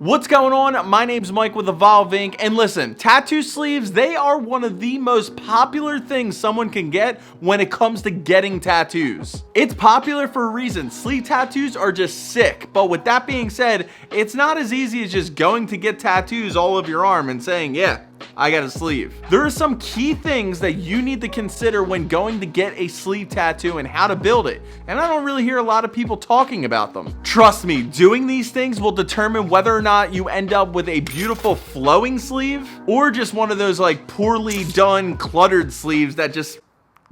What's going on? My name's Mike with EvolveINK, and listen, tattoo sleeves, they are one of the most popular things someone can get when it comes to getting tattoos. It's popular for a reason. Sleeve tattoos are just sick, but with that being said, it's not as easy as just going to get tattoos all over your arm and saying, yeah, I got a sleeve. There are some key things that you need to consider when going to get a sleeve tattoo and how to build it, and I don't really hear a lot of people talking about them. Trust me, doing these things will determine whether or not you end up with a beautiful flowing sleeve or just one of those like poorly done cluttered sleeves that just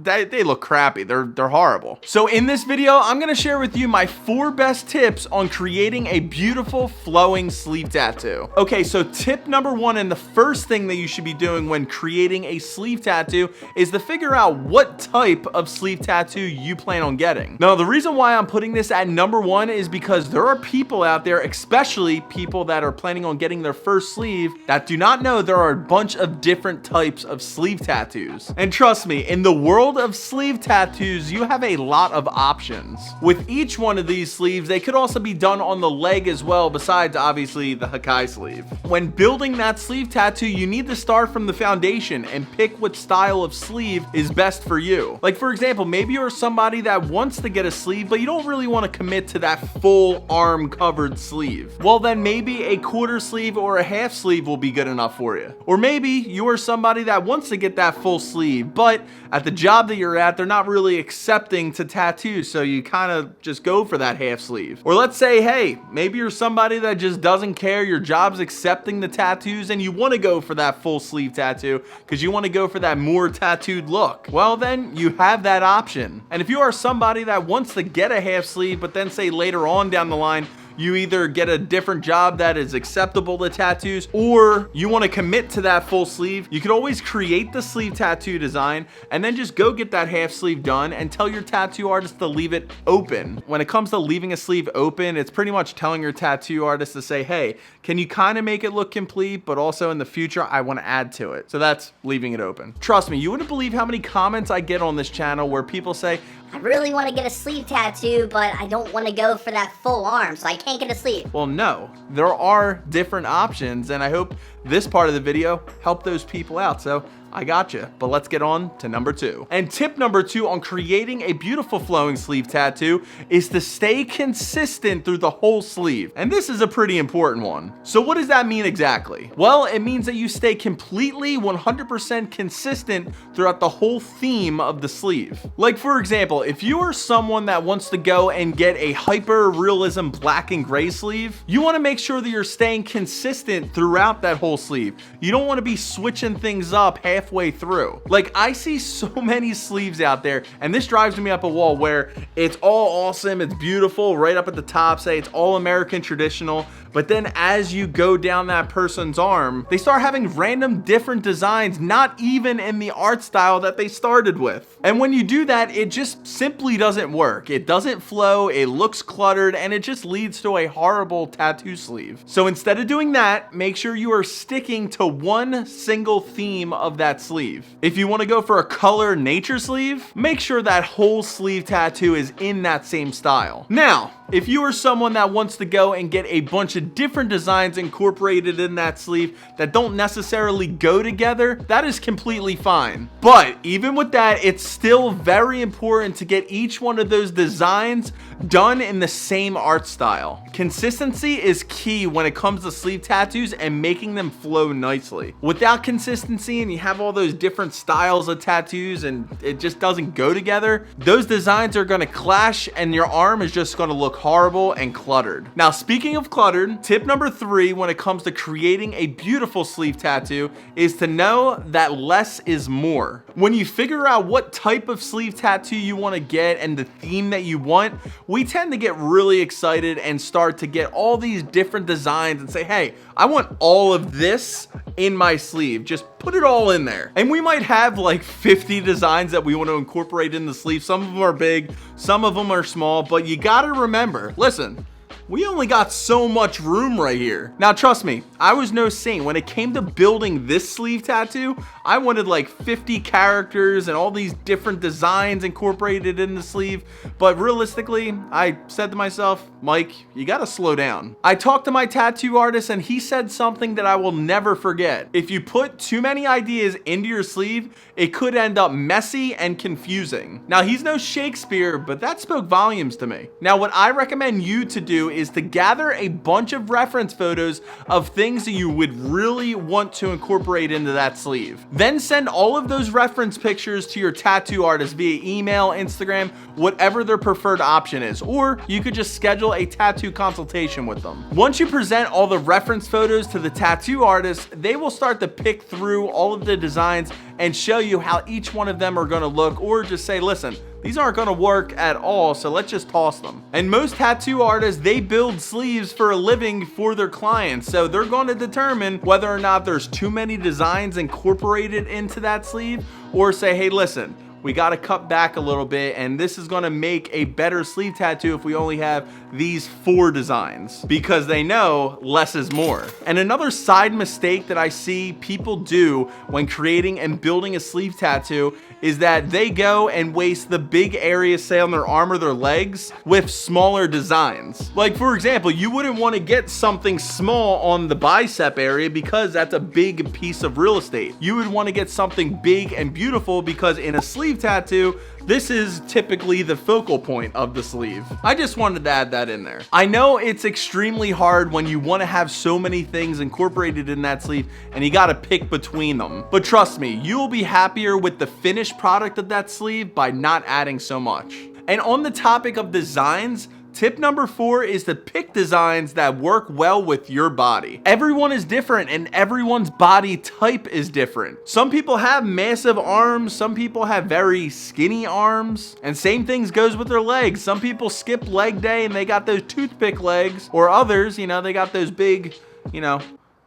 they look crappy. They're horrible. So in this video, I'm gonna share with you my 4 best tips on creating a beautiful flowing sleeve tattoo. Okay, so tip number 1, and the first thing that you should be doing when creating a sleeve tattoo is to figure out what type of sleeve tattoo you plan on getting. Now, the reason why I'm putting this at number 1 is because there are people out there, especially people that are planning on getting their first sleeve, that do not know there are a bunch of different types of sleeve tattoos. And trust me, in the world of sleeve tattoos, you have a lot of options. With each one of these sleeves, they could also be done on the leg as well, besides obviously the Hakai sleeve. When building that sleeve tattoo, you need to start from the foundation and pick what style of sleeve is best for you. Like for example, maybe you're somebody that wants to get a sleeve, but you don't really want to commit to that full arm covered sleeve. Well, then maybe a quarter sleeve or a half sleeve will be good enough for you. Or maybe you are somebody that wants to get that full sleeve, but at the job that you're at, they're not really accepting to tattoos, so you kind of just go for that half sleeve. Or let's say, hey, maybe you're somebody that just doesn't care, your job's accepting the tattoos, and you want to go for that full sleeve tattoo because you want to go for that more tattooed look. Well, then you have that option. And if you are somebody that wants to get a half sleeve, but then say later on down the line, you either get a different job that is acceptable to tattoos, or you want to commit to that full sleeve, you could always create the sleeve tattoo design and then just go get that half sleeve done and tell your tattoo artist to leave it open. When it comes to leaving a sleeve open, it's pretty much telling your tattoo artist to say, hey, can you kind of make it look complete, but also in the future, I want to add to it. So that's leaving it open. Trust me, you wouldn't believe how many comments I get on this channel where people say, I really want to get a sleeve tattoo, but I don't want to go for that full arm, so I can't get a sleeve. Well, no, there are different options, and I hope this part of the video helped those people out. So I got you, but let's get on to number 2. And tip number 2 on creating a beautiful flowing sleeve tattoo is to stay consistent through the whole sleeve. And this is a pretty important one. So what does that mean exactly? Well, it means that you stay completely 100% consistent throughout the whole theme of the sleeve. Like for example, if you are someone that wants to go and get a hyper realism black and gray sleeve, you want to make sure that you're staying consistent throughout that whole sleeve. You don't want to be switching things up halfway through. Like I see so many sleeves out there, and this drives me up a wall, where it's all awesome, it's beautiful right up at the top, say it's all American traditional, but then as you go down that person's arm, they start having random different designs, not even in the art style that they started with. And when you do that, it just simply doesn't work. It doesn't flow, it looks cluttered, and it just leads to a horrible tattoo sleeve. So instead of doing that, make sure you are sticking to one single theme of that sleeve. If you want to go for a color nature sleeve, make sure that whole sleeve tattoo is in that same style. Now, if you are someone that wants to go and get a bunch of different designs incorporated in that sleeve that don't necessarily go together, that is completely fine. But even with that, it's still very important to get each one of those designs done in the same art style. Consistency is key when it comes to sleeve tattoos and making them flow nicely. Without consistency, and you have all those different styles of tattoos and it just doesn't go together, those designs are going to clash and your arm is just going to look horrible and cluttered. Now, speaking of cluttered, tip number 3 when it comes to creating a beautiful sleeve tattoo is to know that less is more. When you figure out what type of sleeve tattoo you want to get and the theme that you want, we tend to get really excited and start to get all these different designs and say, hey, I want all of this in my sleeve. Just put it all in there. And we might have like 50 designs that we want to incorporate in the sleeve. Some of them are big, some of them are small, but you got to remember, listen, we only got so much room right here. Now, trust me, I was no saint. When it came to building this sleeve tattoo, I wanted like 50 characters and all these different designs incorporated in the sleeve. But realistically, I said to myself, Mike, you gotta slow down. I talked to my tattoo artist and he said something that I will never forget. If you put too many ideas into your sleeve, it could end up messy and confusing. Now, he's no Shakespeare, but that spoke volumes to me. Now, what I recommend you to do is to gather a bunch of reference photos of things that you would really want to incorporate into that sleeve. Then send all of those reference pictures to your tattoo artist via email, Instagram, whatever their preferred option is, or you could just schedule a tattoo consultation with them. Once you present all the reference photos to the tattoo artist, they will start to pick through all of the designs and show you how each one of them are going to look, or just say, listen, these aren't going to work at all, so let's just toss them. And most tattoo artists, they build sleeves for a living for their clients, so they're going to determine whether or not there's too many designs incorporated into that sleeve, or say, hey, listen, we got to cut back a little bit, and this is going to make a better sleeve tattoo if we only have these 4 designs, because they know less is more. And another side mistake that I see people do when creating and building a sleeve tattoo is that they go and waste the big areas, say on their arm or their legs, with smaller designs. Like, for example, you wouldn't want to get something small on the bicep area because that's a big piece of real estate. You would want to get something big and beautiful because in a sleeve tattoo, this is typically the focal point of the sleeve. I just wanted to add that in there. I know it's extremely hard when you want to have so many things incorporated in that sleeve and you got to pick between them. But trust me, you'll be happier with the finished product of that sleeve by not adding so much. And on the topic of designs, tip number 4 is to pick designs that work well with your body. Everyone is different and everyone's body type is different. Some people have massive arms, some people have very skinny arms, and same things goes with their legs. Some people skip leg day and they got those toothpick legs, or others, they got those big,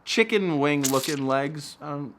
chicken wing looking legs.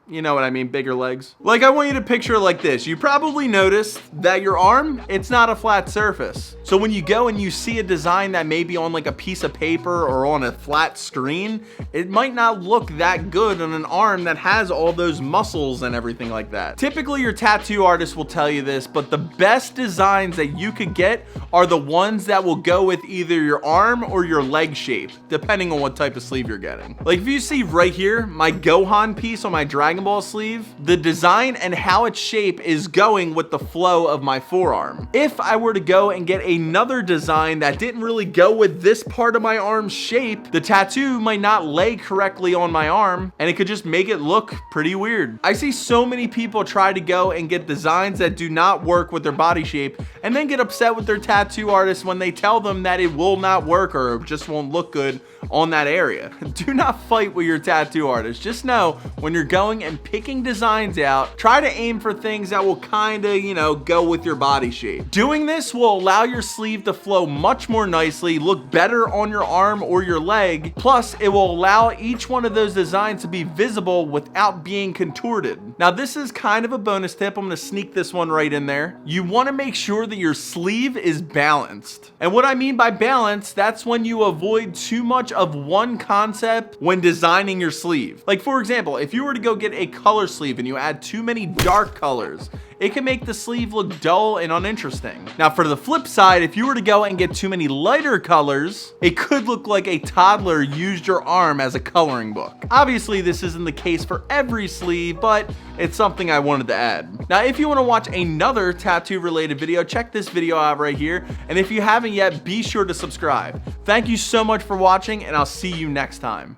You know what I mean, bigger legs. Like, I want you to picture it like this. You probably noticed that your arm, it's not a flat surface. So when you go and you see a design that may be on like a piece of paper or on a flat screen, it might not look that good on an arm that has all those muscles and everything like that. Typically your tattoo artist will tell you this, but the best designs that you could get are the ones that will go with either your arm or your leg shape, depending on what type of sleeve you're getting. Like, if you see right here, my Gohan piece on my Dragon Ball sleeve, the design and how its shape is going with the flow of my forearm. If I were to go and get another design that didn't really go with this part of my arm's shape, the tattoo might not lay correctly on my arm and it could just make it look pretty weird. I see so many people try to go and get designs that do not work with their body shape and then get upset with their tattoo artist when they tell them that it will not work or just won't look good on that area. Do not fight with your tattoo artist. Just know when you're going and picking designs out, try to aim for things that will kind of, go with your body shape. Doing this will allow your sleeve to flow much more nicely, look better on your arm or your leg. Plus, it will allow each one of those designs to be visible without being contorted. Now, this is kind of a bonus tip. I'm going to sneak this one right in there. You want to make sure that your sleeve is balanced. And what I mean by balance, that's when you avoid too much of one concept when designing your sleeve. Like, for example, if you were to go get a color sleeve and you add too many dark colors, it can make the sleeve look dull and uninteresting. Now, for the flip side, if you were to go and get too many lighter colors, it could look like a toddler used your arm as a coloring book. Obviously, this isn't the case for every sleeve, but it's something I wanted to add. Now, if you want to watch another tattoo related video, check this video out right here. And if you haven't yet, be sure to subscribe. Thank you so much for watching, and I'll see you next time.